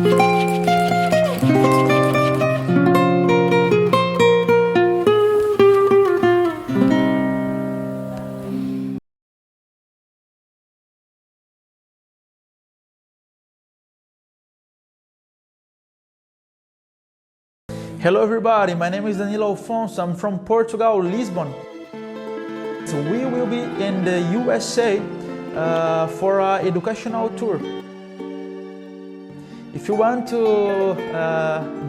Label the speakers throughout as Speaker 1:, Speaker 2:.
Speaker 1: Hello everybody, my name is Danilo Alfonso, I'm from Portugal, Lisbon. So we will be in the USA for an educational tour. If you want to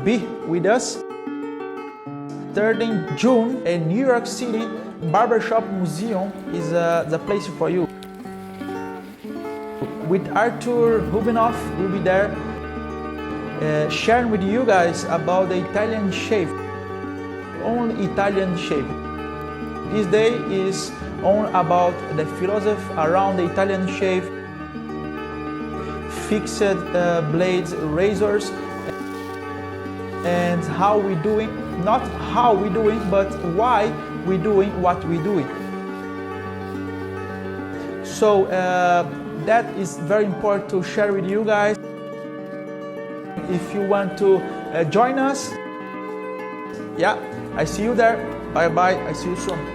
Speaker 1: be with us, 3rd June in New York City, Barbershop Museum is the place for you. With Arthur Rubinoff will be there, sharing with you guys about the Italian shave, only Italian shave. This day is on about the philosophy around the Italian shave, fixed blades, razors, and how we doing, not how we doing, but why we doing what we doing. So that is very important to share with you guys. If you want to join us, yeah, I see you there. Bye bye, I see you soon.